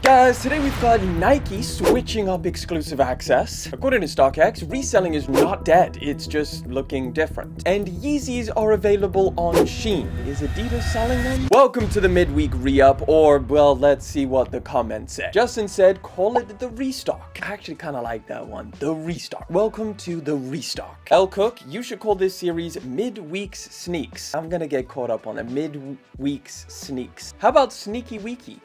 guys, today we've got Nike switching up exclusive access. According to Stockx, reselling is not dead, it's just looking different. And Yeezys are available on Shein. Is Adidas selling them? Welcome to the midweek re-up, or well, let's see what the comments said. Justin said, call it the restock. I actually kind of like that one, the restock. Welcome to the restock. L Cook, you should call this series Midweek's Sneaks. I'm gonna get caught up on it. Midweek's Sneaks. How about Sneaky Weeky?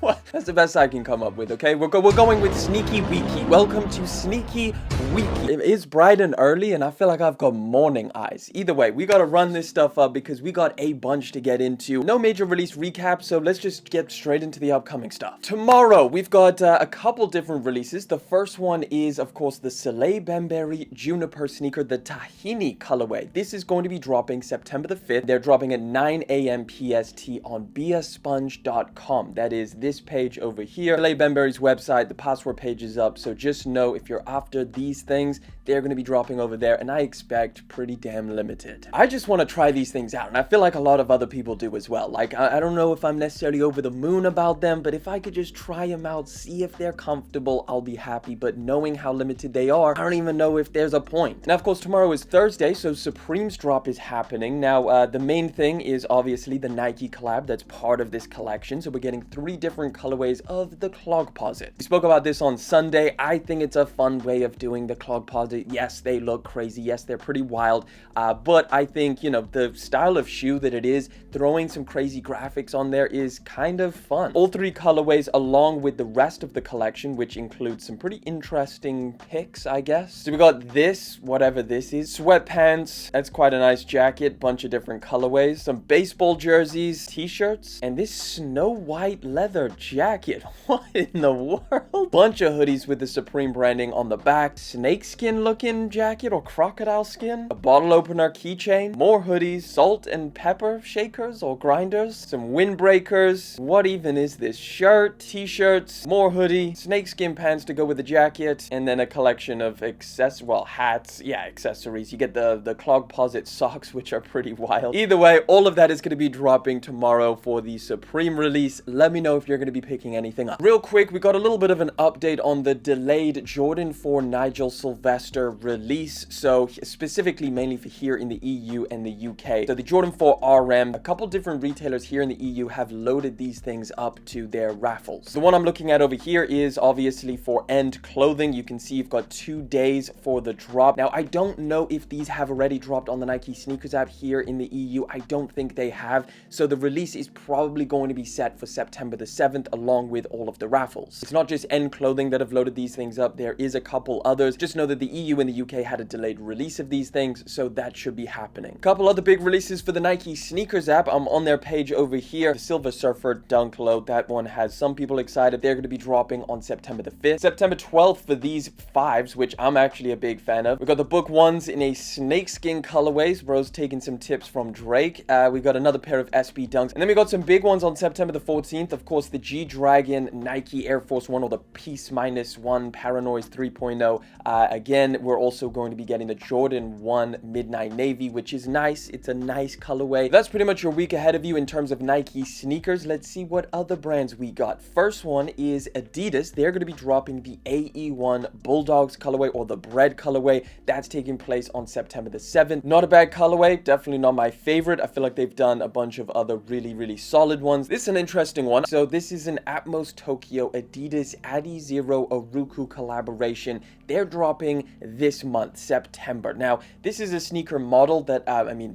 What? That's the best I can come up with, okay? We're going with Sneaky Weeky. Welcome to Sneaky Weeky. It is bright and early, and I feel like I've got morning eyes. Either way, we gotta run this stuff up because we got a bunch to get into. No major release recap, so let's just get straight into the upcoming stuff. Tomorrow, we've got a couple different releases. The first one is, of course, the Salehe Bembury Juniper sneaker, the Tahini colorway. This is going to be dropping September the 5th. They're dropping at 9 a.m. PST on beasponge.com. That is this page over here. Salehe Bembury's website, the password page is up, so just know if you're after these things, they're going to be dropping over there, and I expect pretty damn limited. I just want to try these things out, and I feel like a lot of other people do as well. Like, I don't know if I'm necessarily over the moon about them, but if I could just try them out, see if they're comfortable, I'll be happy. But knowing how limited they are, I don't even know if there's a point. Now, of course, tomorrow is Thursday, so Supreme's drop is happening. Now, the main thing is obviously the Nike collab that's part of this collection, so we're getting 3 different colorways of the Clogposit. We spoke about this on Sunday. I think it's a fun way of doing the Clogposit. Yes, they look crazy. Yes, they're pretty wild. But I think, you know, the style of shoe that it is, throwing some crazy graphics on there is kind of fun. All 3 colorways along with the rest of the collection, which includes some pretty interesting picks, I guess. So we got this, whatever this is, sweatpants. That's quite a nice jacket. Bunch of different colorways. Some baseball jerseys, t-shirts, and this snow white leather jacket. What in the world? Bunch of hoodies with the Supreme branding on the back. Snakeskin looking jacket or crocodile skin. A bottle opener keychain. More hoodies. Salt and pepper shakers or grinders. Some windbreakers. What even is this? Shirt, t-shirts, more hoodie, snakeskin pants to go with the jacket, and then a collection of hats. Yeah, accessories. You get the Clogposit socks, which are pretty wild. Either way, all of that is going to be dropping tomorrow for the Supreme release. Let me know if you're going to be picking anything up. Real quick, we got a little bit of an update on the delayed Jordan 4 Nigel Sylvester release. So specifically mainly for here in the EU and the UK. So the Jordan 4 RM, a couple different retailers here in the EU have loaded these things up to their raffles. The one I'm looking at over here is obviously for End Clothing. You can see you've got 2 days for the drop. Now, I don't know if these have already dropped on the Nike sneakers app here in the EU. I don't think they have. So the release is probably going to be set for September the 7th along with all of the raffles. It's not just End Clothing that have loaded these things up. There is a couple others. Just know that the EU and the UK had a delayed release of these things, so that should be happening. A couple other big releases for the Nike sneakers app. I'm on their page over here. The Silver Surfer Dunk Low. That one has some people excited. They're going to be dropping on September the 5th. September 12th for these 5s, which I'm actually a big fan of. We got the Book 1s in a snakeskin colorways. Bro's taking some tips from Drake. We got another pair of SB Dunks. And then we got some big ones on September the 14th. Of course, the G-Dragon Nike Air Force 1 or the Peace -1 Paranoise 3.0. Again, we're also going to be getting the Jordan 1 Midnight Navy, which is nice. It's a nice colorway. That's pretty much your week ahead of you in terms of Nike sneakers. Let's see what other brands we got. First one is Adidas. They're going to be dropping the AE1 Bulldogs colorway or the Bread colorway. That's taking place on September the 7th. Not a bad colorway. Definitely not my favorite. I feel like they've done a bunch of other really solid ones. This is an interesting one. So this is an Atmos Tokyo Adidas Adizero Aruku collaboration. They're dropping this month, September. Now, this is a sneaker model that,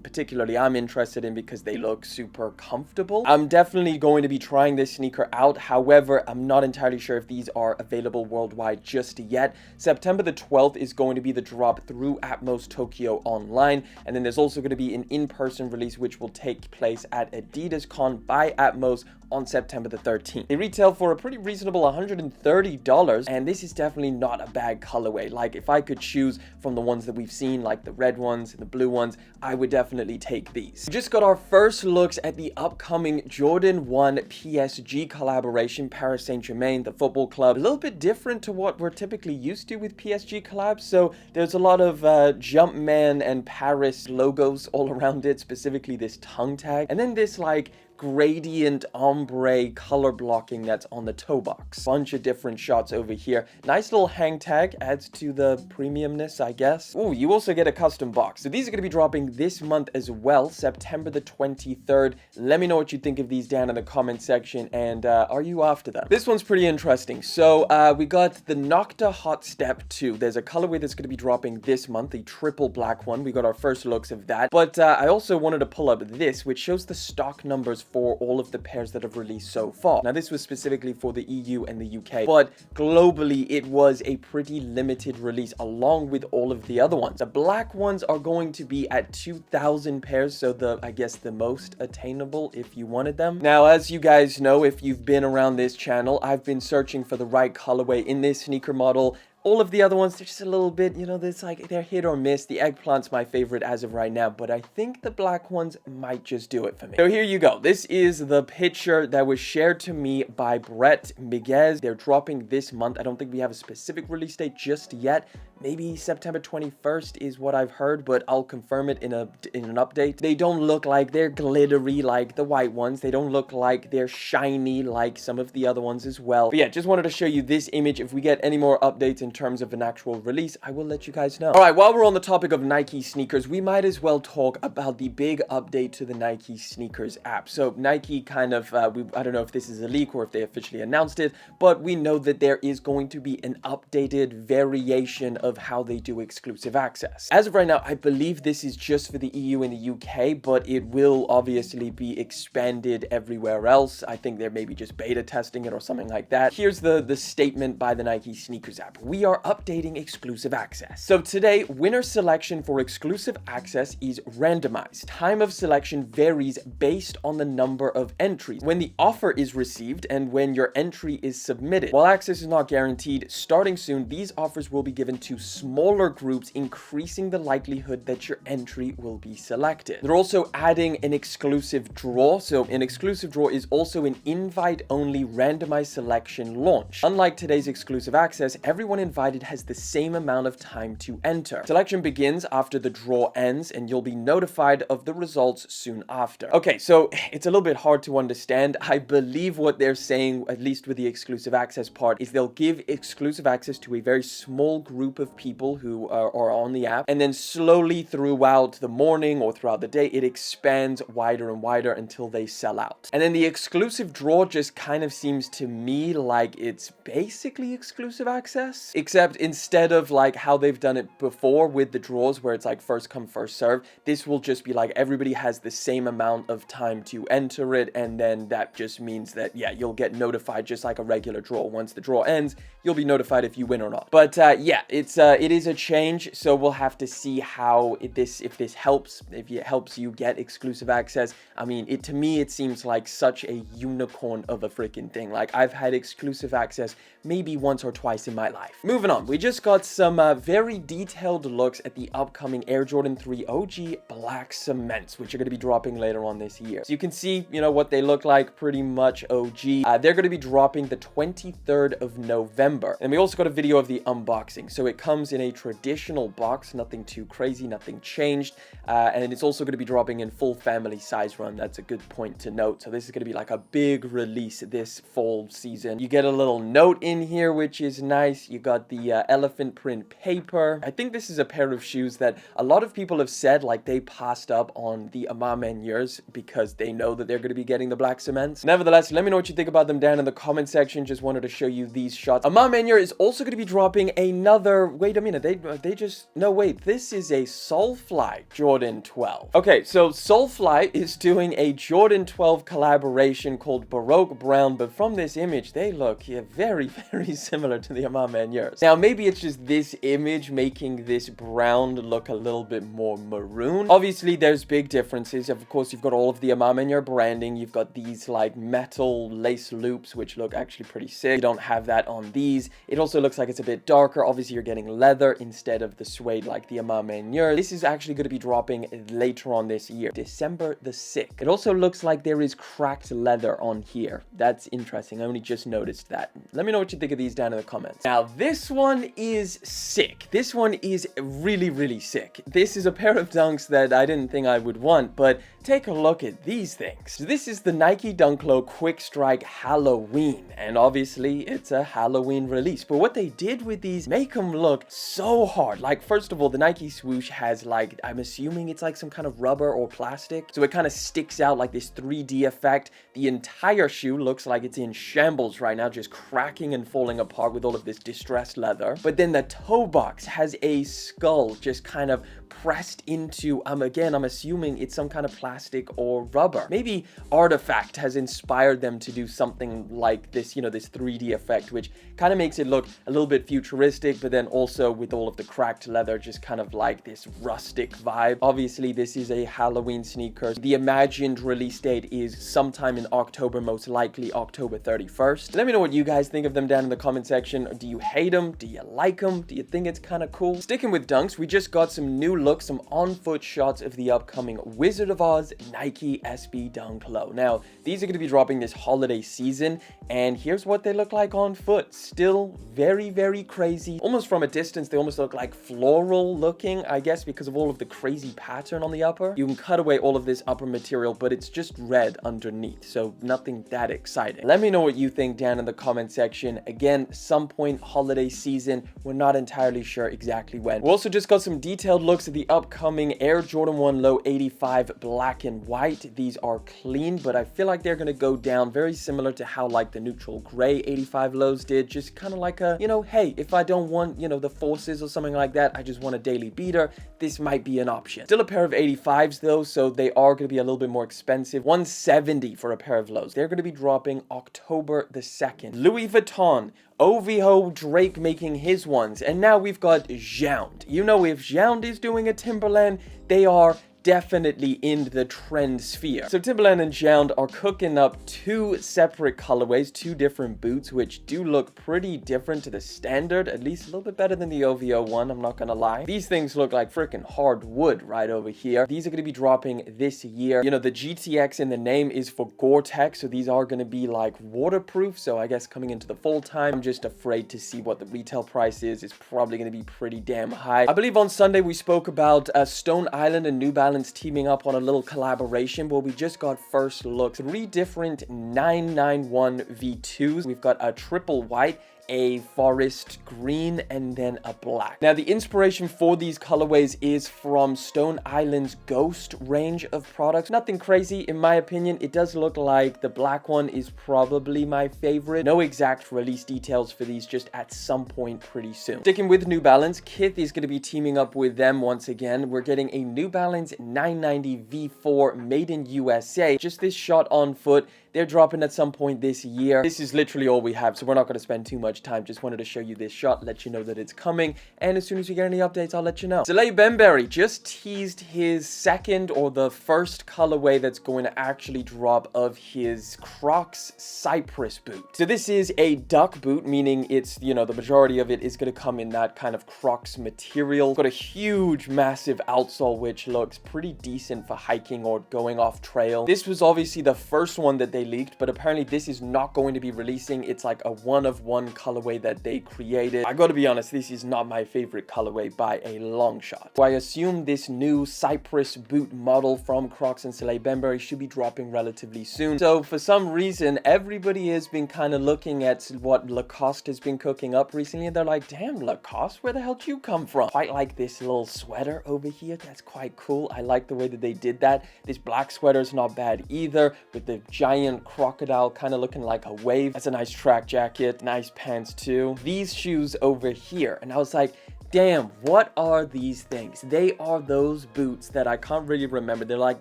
particularly I'm interested in because they look super comfortable. I'm definitely going to be trying this sneaker out. However, I'm not entirely sure if these are available worldwide just yet. September the 12th is going to be the drop through Atmos Tokyo online. And then there's also going to be an in-person release, which will take place at Adidas Con by Atmos on September the 13th. They retail for a pretty reasonable $130, and this is definitely not a bad colorway. Like, if I could choose from the ones that we've seen, like the red ones and the blue ones, I would definitely take these. We just got our first looks at the upcoming Jordan 1 PSG collaboration, Paris Saint-Germain, the football club. A little bit different to what we're typically used to with PSG collabs, so there's a lot of Jumpman and Paris logos all around it, specifically this tongue tag, and then this like gradient ombre color blocking that's on the toe box. Bunch of different shots over here. Nice little hang tag, adds to the premiumness, I guess. Oh, you also get a custom box. So these are going to be dropping this month as well, September the 23rd. Let me know what you think of these down in the comment section, and are you after them? This one's pretty interesting. So we got the Nocta Hot Step 2. There's a colorway that's going to be dropping this month, the triple black one. We got our first looks of that. But I also wanted to pull up this, which shows the stock numbers for all of the pairs that have released so far. Now, this was specifically for the EU and the UK, but globally, it was a pretty limited release along with all of the other ones. The black ones are going to be at 2,000 pairs, so I guess the most attainable if you wanted them. Now, as you guys know, if you've been around this channel, I've been searching for the right colorway in this sneaker model. All of the other ones, they're just a little bit, you know, they're hit or miss. The eggplant's my favorite as of right now, but I think the black ones might just do it for me. So here you go. This is the picture that was shared to me by Brett Miguez. They're dropping this month. I don't think we have a specific release date just yet. Maybe September 21st is what I've heard, but I'll confirm it in an update. They don't look like they're glittery like the white ones. They don't look like they're shiny like some of the other ones as well. But yeah, just wanted to show you this image. If we get any more updates in terms of an actual release, I will let you guys know. All right, while we're on the topic of Nike sneakers, we might as well talk about the big update to the Nike sneakers app. So Nike kind of, I don't know if this is a leak or if they officially announced it, but we know that there is going to be an updated variation of how they do exclusive access. As of right now, I believe this is just for the EU and the UK, but it will obviously be expanded everywhere else. I think they're maybe just beta testing it or something like that. Here's the statement by the Nike sneakers app. We are updating exclusive access. So today, winner selection for exclusive access is randomized. Time of selection varies based on the number of entries, when the offer is received and when your entry is submitted. While access is not guaranteed, starting soon, these offers will be given to smaller groups, increasing the likelihood that your entry will be selected. They're also adding an exclusive draw. So an exclusive draw is also an invite-only randomized selection launch. Unlike today's exclusive access, everyone invited has the same amount of time to enter. Selection begins after the draw ends, and you'll be notified of the results soon after. Okay, so it's a little bit hard to understand. I believe what they're saying, at least with the exclusive access part, is they'll give exclusive access to a very small group of people who are on the app, and then slowly throughout the morning or throughout the day, it expands wider and wider until they sell out. And then the exclusive draw just kind of seems to me like it's basically exclusive access, except instead of like how they've done it before with the draws where it's like first come first serve, this will just be like everybody has the same amount of time to enter it, and then that just means that, yeah, you'll get notified just like a regular draw. Once the draw ends, you'll be notified if you win or not. But yeah, it is a change, so we'll have to see how if this helps, if it helps you get exclusive access. I mean, to me it seems like such a unicorn of a freaking thing. Like, I've had exclusive access maybe once or twice in my life. Moving on, we just got some very detailed looks at the upcoming Air Jordan 3 OG Black Cements, which are going to be dropping later on this year. So you can see, you know, what they look like, pretty much OG. They're going to be dropping the 23rd of November. And we also got a video of the unboxing. So it comes in a traditional box, nothing too crazy, nothing changed. And it's also going to be dropping in full family size run. That's a good point to note. So this is going to be like a big release this fall season. You get a little note in here, which is nice. You got the elephant print paper. I think this is a pair of shoes that a lot of people have said like they passed up on the Ama Maniers because they know that they're going to be getting the Black Cements. Nevertheless, let me know what you think about them down in the comment section. Just wanted to show you these shots. Ama Manier is also going to be dropping another, wait a minute, this is a Soulfly Jordan 12. Okay, so Soulfly is doing a Jordan 12 collaboration called Baroque Brown, but from this image, they look very, very similar to the Ama Maniers. Now, maybe it's just this image making this brown look a little bit more maroon. Obviously, there's big differences. Of course, you've got all of the Ama Manier branding. You've got these like metal lace loops, which look actually pretty sick. You don't have that on these. It also looks like it's a bit darker. Obviously, you're getting leather instead of the suede like the Ama Manier. This is actually going to be dropping later on this year, December the 6th. It also looks like there is cracked leather on here. That's interesting. I only just noticed that. Let me know what you think of these down in the comments. Now, this this one is sick. This one is really, really sick. This is a pair of dunks that I didn't think I would want, but take a look at these things. So this is the Nike Dunk Low Quick Strike Halloween, and obviously it's a Halloween release. But what they did with these make them look so hard. Like, first of all, the Nike swoosh has, like, I'm assuming it's like some kind of rubber or plastic, so it kind of sticks out like this 3D effect. The entire shoe looks like it's in shambles right now, just cracking and falling apart with all of this distressed leather. But then the toe box has a skull just kind of pressed into, again, I'm assuming it's some kind of plastic or rubber. Maybe Artifact has inspired them to do something like this, you know, this 3D effect, which kind of makes it look a little bit futuristic, but then also with all of the cracked leather, just kind of like this rustic vibe. Obviously, this is a Halloween sneaker. The imagined release date is sometime in October, most likely October 31st. Let me know what you guys think of them down in the comment section. Do you hate them? Do you like them? Do you think it's kind of cool? Sticking with dunks, we just got some new looks, some on-foot shots of the upcoming Wizard of Oz Nike SB Dunk Low. Now, these are going to be dropping this holiday season, and here's what they look like on foot. Still very, very crazy. Almost from a distance, they almost look like floral looking, I guess, because of all of the crazy pattern on the upper. You can cut away all of this upper material, but it's just red underneath, so nothing that exciting. Let me know what you think down in the comment section. Again, some point holiday season. We're not entirely sure exactly when. We also just got some detailed looks at the upcoming Air Jordan 1 Low 85 black and white. These are clean, but I feel like they're going to go down very similar to how like the neutral gray 85 lows did. Just kind of like a, you know, hey, if I don't want, you know, the forces or something like that, I just want a daily beater, this might be an option. Still a pair of 85s though, so they are going to be a little bit more expensive. 170 for a pair of lows. They're going to be dropping October the 2nd. Louis Vuitton, OVO Drake making his ones, and now we've got Jound. You know, if Jound is doing a Timberland, they are definitely in the trend sphere. So Timberland and Jound are cooking up two separate colorways, two different boots, which do look pretty different to the standard, at least a little bit better than the OVO one, I'm not gonna lie. These things look like freaking hard wood right over here. These are gonna be dropping this year. You know, the GTX in the name is for Gore-Tex, so these are gonna be like waterproof, so I guess coming into the fall time, I'm just afraid to see what the retail price is. It's probably gonna be pretty damn high. I believe on Sunday we spoke about Stone Island and New Balance teaming up on a little collaboration. Well, we just got first look. 3 different 991 V2s. We've got a triple white, a forest green, and then a black. Now, the inspiration for these colorways is from Stone Island's Ghost range of products. Nothing crazy, in my opinion. It does look like the black one is probably my favorite. No exact release details for these, just at some point pretty soon. Sticking with New Balance, Kith is going to be teaming up with them once again. We're getting a New Balance 990 V4 made in USA. Just this shot on foot. They're dropping at some point this year. This is literally all we have, so we're not going to spend too much time. Just wanted to show you this shot, let you know that it's coming, and as soon as we get any updates, I'll let you know. Salehe Bembury just teased his second or the first colorway that's going to actually drop of his Crocs Cypress boot. So this is a duck boot, meaning it's, you know, the majority of it is going to come in that kind of Crocs material. Got a huge, massive outsole, which looks pretty decent for hiking or going off trail. This was obviously the first one that they leaked, but apparently this is not going to be releasing. It's like a one-of-one colorway that they created. I gotta be honest, this is not my favorite colorway by a long shot. So I assume this new Cypress boot model from Crocs and Salehe Bembury should be dropping relatively soon. So for some reason, everybody has been kind of looking at what Lacoste has been cooking up recently, and they're like, damn, Lacoste, where the hell did you come from? Quite like this little sweater over here. That's quite cool. I like the way that they did that. This black sweater is not bad either, with the giant crocodile kind of looking like a wave. That's a nice track jacket, nice pants too. These shoes over here, and I was like, damn, what are these things? They are those boots that I can't really remember. They're like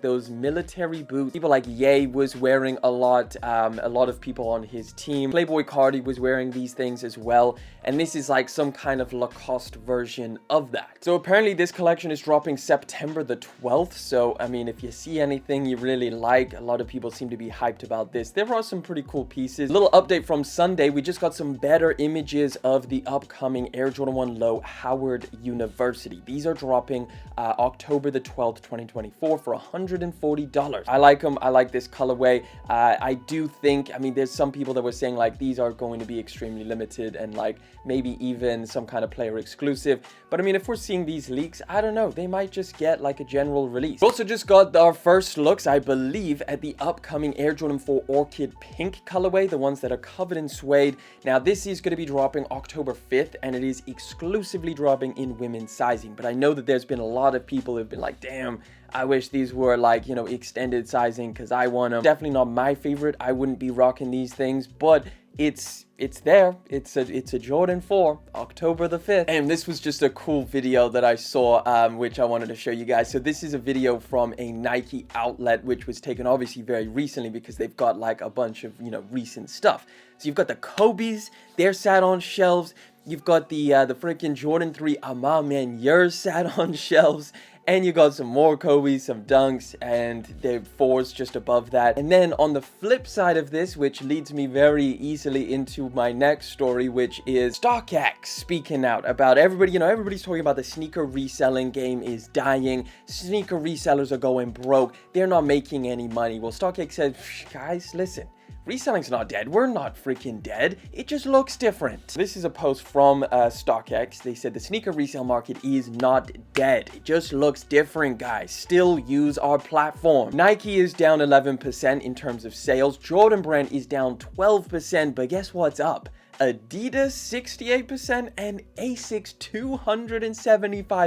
those military boots. People like Ye was wearing a lot of people on his team. Playboy Cardi was wearing these things as well. And this is like some kind of Lacoste version of that. So apparently this collection is dropping September the 12th. So, I mean, if you see anything you really like, a lot of people seem to be hyped about this. There are some pretty cool pieces. Little update from Sunday. We just got some better images of the upcoming Air Jordan 1 Low Howard Howard University. These are dropping October the 12th, 2024 for $140. I like them. I like this colorway. I do think, I mean, there's some people that were saying like these are going to be extremely limited and like maybe even some kind of player exclusive. But I mean, if we're seeing these leaks, I don't know, they might just get like a general release. We also just got our first looks, I believe, at the upcoming Air Jordan 4 Orchid Pink colorway, the ones that are covered in suede. Now, this is going to be dropping October 5th, and it is exclusively dropping in women's sizing. But I know that there's been a lot of people who've been like, damn, I wish these were like, you know, extended sizing because I want them. Definitely not my favorite. I wouldn't be rocking these things, but it's there. It's a Jordan 4, October the 5th. And this was just a cool video that I saw, which I wanted to show you guys. So this is a video from a Nike outlet, which was taken obviously very recently because they've got like a bunch of, you know, recent stuff. So you've got the Kobe's, they're sat on shelves. You've got the freaking Jordan 3 Amamaniers sat on shelves. And you got some more Kobe's, some Dunks, and the 4s just above that. And then on the flip side of this, which leads me very easily into my next story, which is StockX speaking out about everybody. You know, everybody's talking about the sneaker reselling game is dying. Sneaker resellers are going broke. They're not making any money. Well, StockX said, guys, listen. Reselling's not dead. We're not freaking dead. It just looks different. This is a post from StockX. They said the sneaker resale market is not dead. It just looks different, guys. Still use our platform. Nike is down 11% in terms of sales. Jordan brand is down 12%, but guess what's up? Adidas 68% and Asics 275%.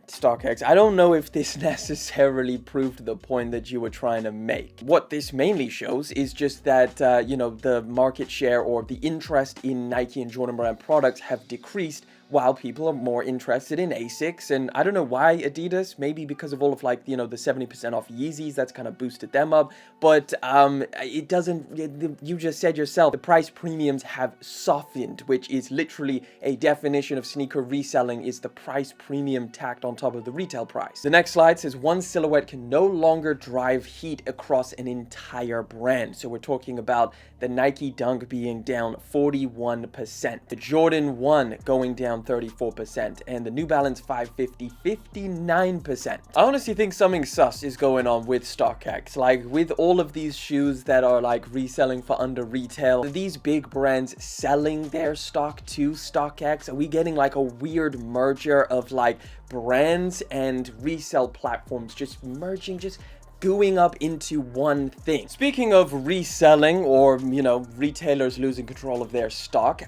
StockX, I don't know if this necessarily proved the point that you were trying to make. What this mainly shows is just that, you know, the market share or the interest in Nike and Jordan brand products have decreased while people are more interested in Asics. And I don't know why Adidas, maybe because of all of like, you know, the 70% off Yeezys, that's kind of boosted them up. But it doesn't, you just said yourself, the price premiums have softened, which is literally a definition of sneaker reselling, is the price premium tacked on top of the retail price. The next slide says one silhouette can no longer drive heat across an entire brand. So we're talking about the Nike Dunk being down 41%, the Jordan 1 going down 34%, and the New Balance 550 59%. I honestly think something sus is going on with StockX. Like, with all of these shoes that are like reselling for under retail, these big brands selling their stock to StockX, are we getting like a weird merger of like brands and resale platforms just merging, just gooing up into one thing? Speaking of reselling, or, you know, retailers losing control of their stock,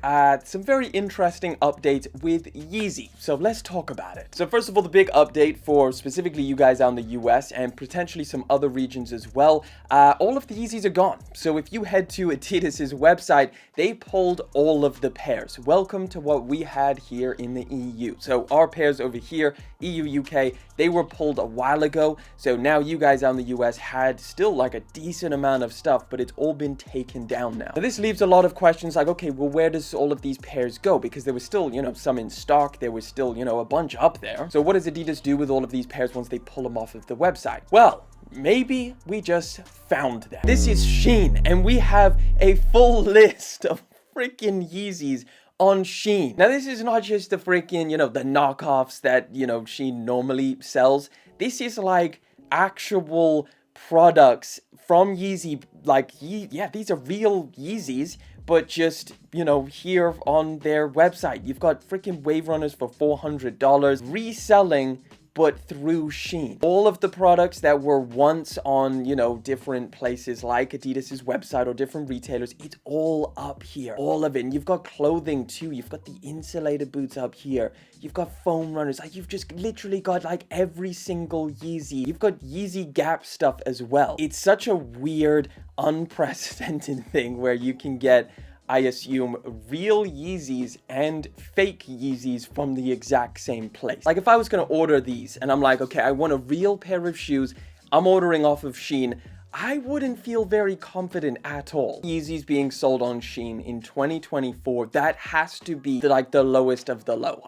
some very interesting updates with Yeezy. So let's talk about it. So first of all, the big update for specifically you guys out in the US and potentially some other regions as well, all of the Yeezys are gone. So if you head to Adidas's website, they pulled all of the pairs. Welcome to what we had here in the EU. So our pairs over here, EU, UK, they were pulled a while ago. So now you guys out in the US had still like a decent amount of stuff, but it's all been taken down now. Now this leaves a lot of questions like, okay, well, where does all of these pairs go? Because there was still, you know, some in stock. There was still, you know, a bunch up there. So what does Adidas do with all of these pairs once they pull them off of the website? Well, maybe we just found them. This is Shein, and we have a full list of freaking Yeezys on Shein. Now, this is not just the freaking, you know, the knockoffs that, you know, Shein normally sells. This is like actual products from Yeezy. Like, yeah, these are real Yeezys, but just, you know, here on their website. You've got freaking Wave Runners for $400, reselling, but through Shein. All of the products that were once on, you know, different places like Adidas's website or different retailers, it's all up here. All of it. And you've got clothing too. You've got the insulated boots up here. You've got foam runners. Like, you've just literally got like every single Yeezy. You've got Yeezy Gap stuff as well. It's such a weird, unprecedented thing where you can get, I assume, real Yeezys and fake Yeezys from the exact same place. Like, if I was going to order these and I'm like, okay, I want a real pair of shoes, I'm ordering off of Shein, I wouldn't feel very confident at all. Yeezys being sold on Shein in 2024, that has to be like the lowest of the low.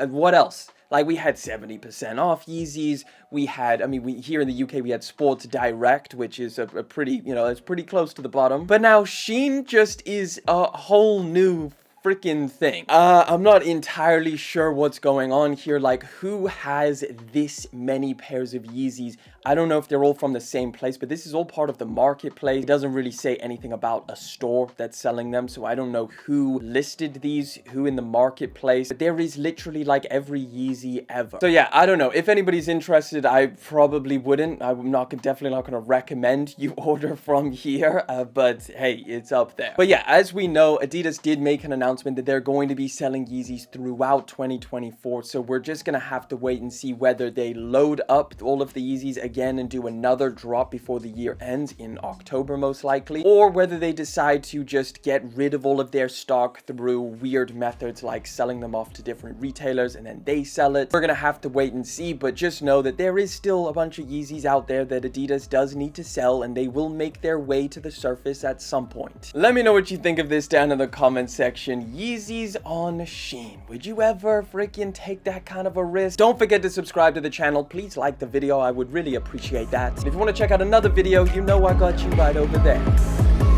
What else? Like, we had 70% off Yeezys. We had, I mean, here in the UK, we had Sports Direct, which is a pretty, you know, it's pretty close to the bottom. But now Shein just is a whole new freaking thing. I'm not entirely sure what's going on here. Like, who has this many pairs of Yeezys? I don't know if they're all from the same place, but this is all part of the marketplace. It doesn't really say anything about a store that's selling them, so I don't know who listed these, who in the marketplace. But there is literally like every Yeezy ever. So yeah, I don't know. If anybody's interested, I probably wouldn't. I'm definitely not going to recommend you order from here, but hey, it's up there. But yeah, as we know, Adidas did make an announcement that they're going to be selling Yeezys throughout 2024, so we're just going to have to wait and see whether they load up all of the Yeezys again and do another drop before the year ends in October most likely, or whether they decide to just get rid of all of their stock through weird methods like selling them off to different retailers and then they sell it. We're gonna have to wait and see, but just know that there is still a bunch of Yeezys out there that Adidas does need to sell, and they will make their way to the surface at some point. Let me know what you think of this down in the comment section. Yeezys on Shein. Would you ever freaking take that kind of a risk? Don't forget to subscribe to the channel. Please like the video. I would really appreciate that. And if you want to check out another video, you know I got you right over there.